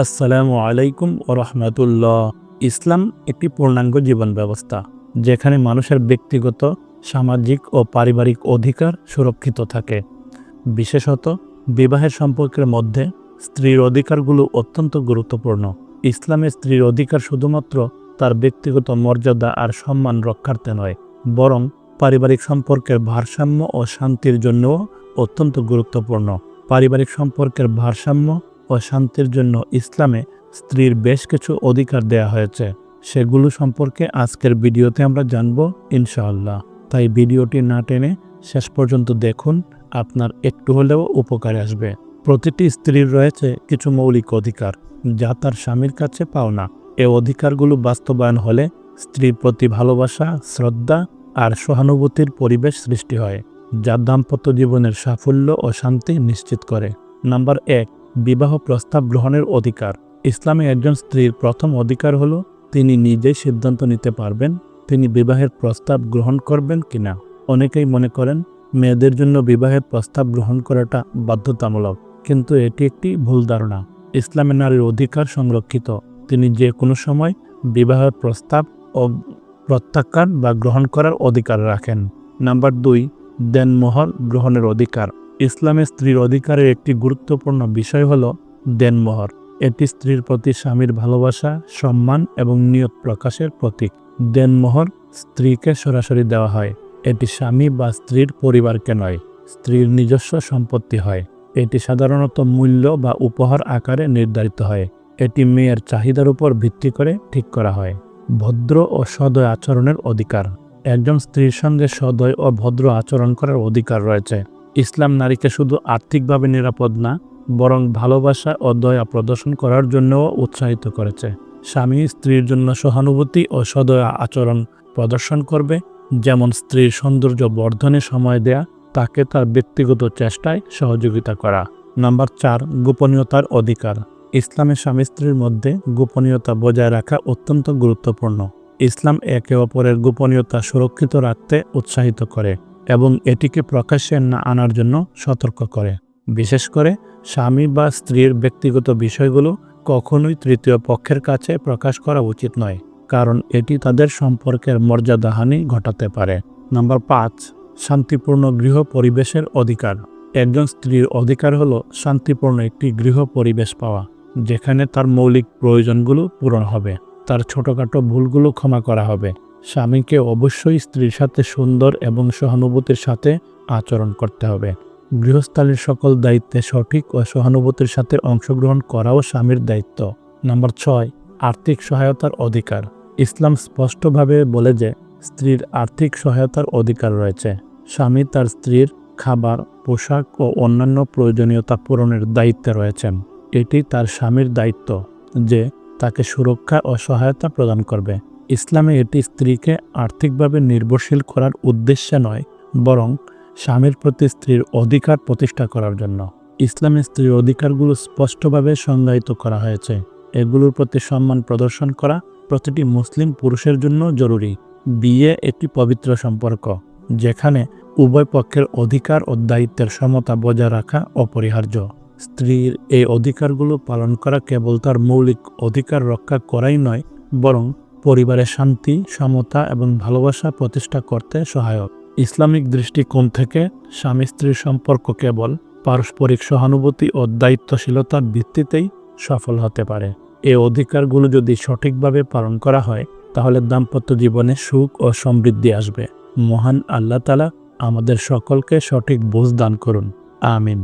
আসসালামু আলাইকুম ও রহমতুল্লাহ। ইসলাম একটি পূর্ণাঙ্গ জীবন ব্যবস্থা যেখানে মানুষের ব্যক্তিগত, সামাজিক ও পারিবারিক অধিকার সুরক্ষিত থাকে। বিশেষত বিবাহের সম্পর্কের মধ্যে স্ত্রীর অধিকারগুলো অত্যন্ত গুরুত্বপূর্ণ। ইসলামে স্ত্রীর অধিকার শুধুমাত্র তার ব্যক্তিগত মর্যাদা আর সম্মান রক্ষার্থে নয়, বরং পারিবারিক সম্পর্কের ভারসাম্য ও শান্তির জন্যও অত্যন্ত গুরুত্বপূর্ণ। পারিবারিক সম্পর্কের ভারসাম্য ও শান্তির জন্য ইসলামে স্ত্রীর বেশ কিছু অধিকার দেয়া হয়েছে। সেগুলো সম্পর্কে আজকের ভিডিওতে আমরা জানব ইনশাআল্লাহ। তাই ভিডিওটি না টেনে শেষ পর্যন্ত দেখুন, আপনার একটু হলেও উপকারে আসবে। প্রতিটি স্ত্রীর রয়েছে কিছু মৌলিক অধিকার যা তার স্বামীর কাছে পাও না। এ অধিকারগুলো বাস্তবায়ন হলে স্ত্রীর প্রতি ভালোবাসা, শ্রদ্ধা আর সহানুভূতির পরিবেশ সৃষ্টি হয়, যা দাম্পত্য জীবনের সাফল্য ও শান্তি নিশ্চিত করে। নাম্বার 1, বিবাহ প্রস্তাব গ্রহণের অধিকার। ইসলামে একজন স্ত্রীর প্রথম অধিকার হলো তিনি নিজেই সিদ্ধান্ত নিতে পারবেন তিনি বিবাহের প্রস্তাব গ্রহণ করবেন কিনা। অনেকেই মনে করেন মেয়েদের জন্য বিবাহের প্রস্তাব গ্রহণ করাটা বাধ্যতামূলক, কিন্তু এটি একটি ভুল ধারণা। ইসলামে নারীর অধিকার সংরক্ষিত, তিনি যে কোনো সময় বিবাহের প্রস্তাব ও প্রত্যাখ্যান বা গ্রহণ করার অধিকার রাখেন। নাম্বার 2, দেনমোহর গ্রহণের অধিকার। ইসলামে স্ত্রীর অধিকারের একটি গুরুত্বপূর্ণ বিষয় হল দেনমোহর। এটি স্ত্রীর প্রতি স্বামীর ভালোবাসা, সম্মান এবং নিয়ত প্রকাশের প্রতীক। দেনমোহর স্ত্রীকে সরাসরি দেওয়া হয়। এটি স্বামী বা স্ত্রীর পরিবারকে নয়, স্ত্রীর নিজস্ব সম্পত্তি হয়। এটি সাধারণত মূল্য বা উপহার আকারে নির্ধারিত হয়। এটি মেয়ের চাহিদার উপর ভিত্তি করে ঠিক করা হয়। ভদ্র ও সদয় আচরণের অধিকার। একজন স্ত্রীর সঙ্গে সদয় ও ভদ্র আচরণ করার অধিকার রয়েছে। ইসলাম নারীকে শুধু আর্থিকভাবে নিরাপদ না, বরং ভালোবাসা ও দয়া প্রদর্শন করার জন্যও উৎসাহিত করেছে। স্বামী স্ত্রীর জন্য সহানুভূতি ও সদয় আচরণ প্রদর্শন করবে, যেমন স্ত্রীর সৌন্দর্য বর্ধনে সময় দেয়া, তাকে তার ব্যক্তিগত চেষ্টায় সহযোগিতা করা। নাম্বার 4, গোপনীয়তার অধিকার। ইসলামে স্বামী স্ত্রীর মধ্যে গোপনীয়তা বজায় রাখা অত্যন্ত গুরুত্বপূর্ণ। ইসলাম একে অপরের গোপনীয়তা সুরক্ষিত রাখতে উৎসাহিত করে এবং এটিকে প্রকাশ্যে না আনার জন্য সতর্ক করে। বিশেষ করে স্বামী বা স্ত্রীর ব্যক্তিগত বিষয়গুলো কখনোই তৃতীয় পক্ষের কাছে প্রকাশ করা উচিত নয়, কারণ এটি তাদের সম্পর্কের মর্যাদাহানি ঘটাতে পারে। নাম্বার 5, শান্তিপূর্ণ গৃহ পরিবেশের অধিকার। একজন স্ত্রীর অধিকার হলো শান্তিপূর্ণ একটি গৃহ পরিবেশ পাওয়া, যেখানে তার মৌলিক প্রয়োজনগুলো পূরণ হবে, তার ছোটখাটো ভুলগুলো ক্ষমা করা হবে। স্বামীকে অবশ্যই স্ত্রীর সাথে সুন্দর এবং সহানুভূতির সাথে আচরণ করতে হবে। গৃহস্থালীর সকল দায়িত্বে সঠিক ও সহানুভূতির সাথে অংশগ্রহণ করাও স্বামীর দায়িত্ব। নাম্বার 6, আর্থিক সহায়তার অধিকার। ইসলাম স্পষ্টভাবে বলে যে স্ত্রীর আর্থিক সহায়তার অধিকার রয়েছে। স্বামী তার স্ত্রীর খাবার, পোশাক ও অন্যান্য প্রয়োজনীয়তা পূরণের দায়িত্বে রয়েছেন। এটি তার স্বামীর দায়িত্ব যে তাকে সুরক্ষা ও সহায়তা প্রদান করবে। ইসলামে এটি স্ত্রীকে আর্থিকভাবে নির্ভরশীল করার উদ্দেশ্যে নয়, বরং স্বামীর প্রতি স্ত্রীর অধিকার প্রতিষ্ঠা করার জন্য। ইসলামে স্ত্রীর অধিকারগুলো স্পষ্টভাবে সংজ্ঞায়িত করা হয়েছে। এগুলোর প্রতি সম্মান প্রদর্শন করা প্রতিটি মুসলিম পুরুষের জন্য জরুরি। বিয়ে একটি পবিত্র সম্পর্ক, যেখানে উভয় পক্ষের অধিকার ও দায়িত্বের সমতা বজায় রাখা অপরিহার্য। স্ত্রীর এই অধিকারগুলো পালন করা কেবল তার মৌলিক অধিকার রক্ষা করাই নয়, বরং পরিবারের শান্তি, সমতা এবং ভালোবাসা প্রতিষ্ঠা করতে সহায়ক। ইসলামিক দৃষ্টিকোণ থেকে স্বামী স্ত্রীর সম্পর্ক কেবল পারস্পরিক সহানুভূতি ও দায়িত্বশীলতার ভিত্তিতেই সফল হতে পারে। এই অধিকারগুলো যদি সঠিকভাবে পালন করা হয়, তাহলে দাম্পত্য জীবনে সুখ ও সমৃদ্ধি আসবে। মহান আল্লাহ তাআলা আমাদের সকলকে সঠিক বুঝ দান করুন। আমিন।